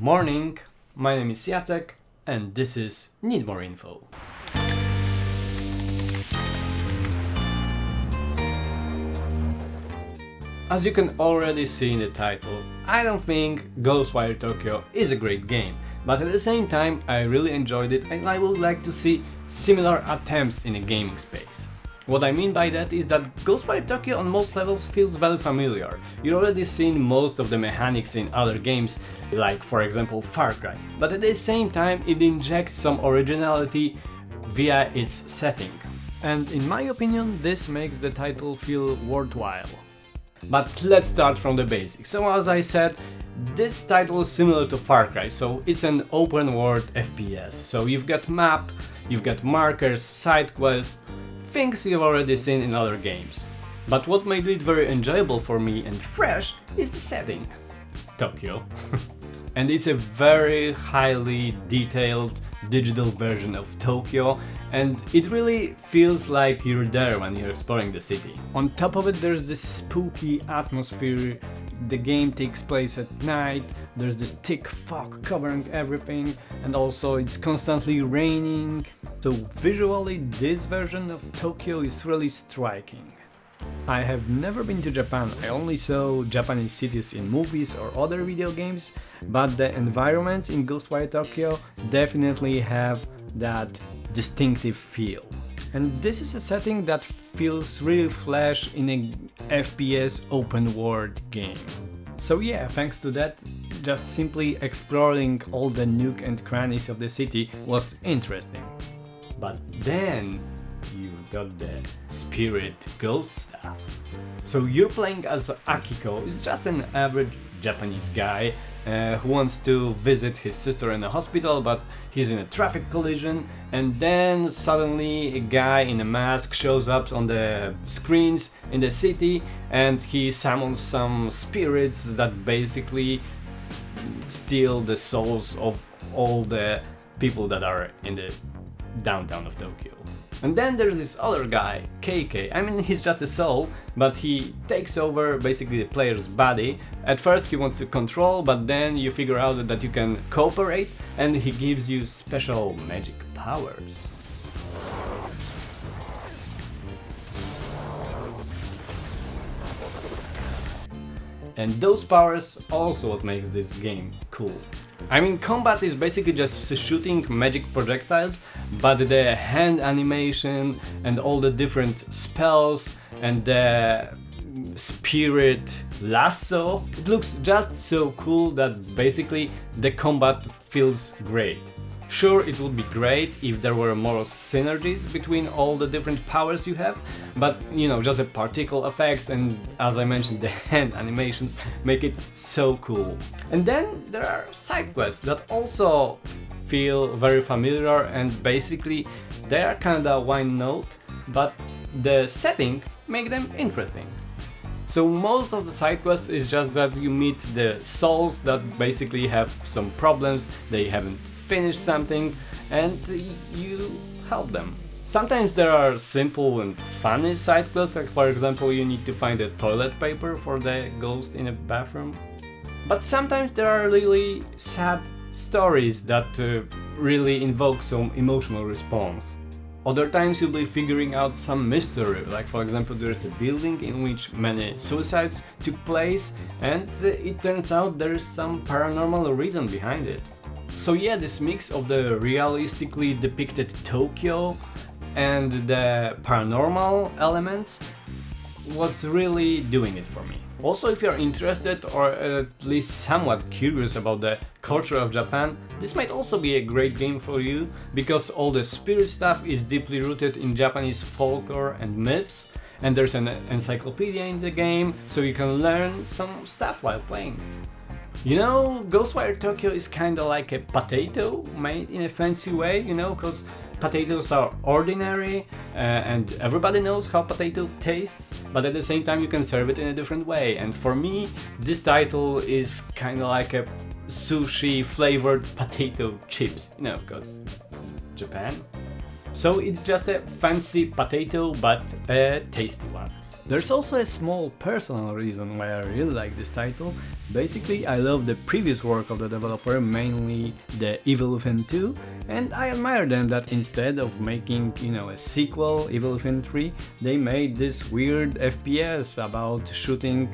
Morning, my name is Jacek and this is Need More Info. As you can already see in the title, I don't think Ghostwire Tokyo is a great game, but at the same time I really enjoyed it and I would like to see similar attempts in a gaming space. What I mean by that is that Ghostwire Tokyo on most levels feels very familiar. You've already seen most of the mechanics in other games, like for example Far Cry, but at the same time it injects some originality via its setting. And in my opinion this makes the title feel worthwhile. But let's start from the basics. So as I said, this title is similar to Far Cry, so it's an open world FPS. So you've got map, you've got markers, side quests, things you've already seen in other games. But what made it very enjoyable for me and fresh is the setting. Tokyo. And it's a very highly detailed digital version of Tokyo, and it really feels like you're there when you're exploring the city. On top of it there's this spooky atmosphere, the game takes place at night, there's this thick fog covering everything, and also it's constantly raining. So visually this version of Tokyo is really striking. I have never been to Japan, I only saw Japanese cities in movies or other video games, but the environments in Ghostwire Tokyo definitely have that distinctive feel. And this is a setting that feels really fresh in a FPS open world game. So yeah, thanks to that, just simply exploring all the nook and crannies of the city was interesting. But then you've got the spirit ghost stuff. So you're playing as Akiko, who's just an average Japanese guy who wants to visit his sister in a hospital, but he's in a traffic collision, and then suddenly a guy in a mask shows up on the screens in the city and he summons some spirits that basically steal the souls of all the people that are in the downtown of Tokyo. And then there's this other guy, KK. I mean, he's just a soul, but he takes over basically the player's body. At first he wants to control, but then you figure out that you can cooperate and he gives you special magic powers. And those powers also what makes this game cool. I mean, combat is basically just shooting magic projectiles, but the hand animation and all the different spells and the spirit lasso, it looks just so cool that basically the combat feels great. Sure, it would be great if there were more synergies between all the different powers you have, but you know, just the particle effects and, as I mentioned, the hand animations make it so cool. And then there are side quests that also feel very familiar and basically they are kinda one note, but the setting make them interesting. So most of the side quest is just that you meet the souls that basically have some problems, they haven't finished something, and you help them. Sometimes there are simple and funny side quests, like for example you need to find a toilet paper for the ghost in a bathroom. But sometimes there are really sad stories that really invoke some emotional response. Other times you'll be figuring out some mystery, like for example there's a building in which many suicides took place and it turns out there is some paranormal reason behind it. So yeah, this mix of the realistically depicted Tokyo and the paranormal elements was really doing it for me. Also, if you're interested or at least somewhat curious about the culture of Japan, this might also be a great game for you, because all the spirit stuff is deeply rooted in Japanese folklore and myths, and there's an encyclopedia in the game, so you can learn some stuff while playing. You know, Ghostwire Tokyo is kinda like a potato made in a fancy way, you know, because potatoes are ordinary and everybody knows how potato tastes, but at the same time you can serve it in a different way. And for me, this title is kinda like a sushi flavored potato chips, you know, because Japan. So it's just a fancy potato, but a tasty one. There's also a small personal reason why I really like this title. Basically, I love the previous work of the developer, mainly the Evil Within 2, and I admire them that instead of making, a sequel, Evil Within 3, they made this weird FPS about shooting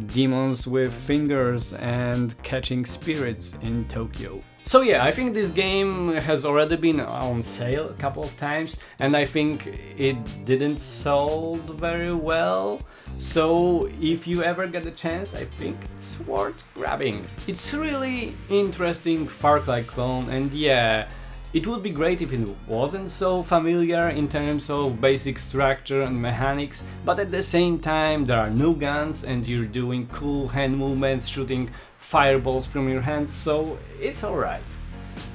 demons with fingers and catching spirits in Tokyo. So yeah, I think this game has already been on sale a couple of times, and I think it didn't sold very well. So if you ever get a chance, I think it's worth grabbing. It's really interesting Far Cry clone, and yeah, it would be great if it wasn't so familiar in terms of basic structure and mechanics, but at the same time there are no guns and you're doing cool hand movements, shooting fireballs from your hands, so it's alright.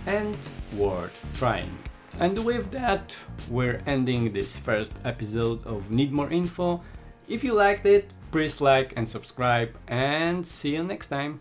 And worth trying. And with that, we're ending this first episode of Need More Info. If you liked it, please like and subscribe, and see you next time.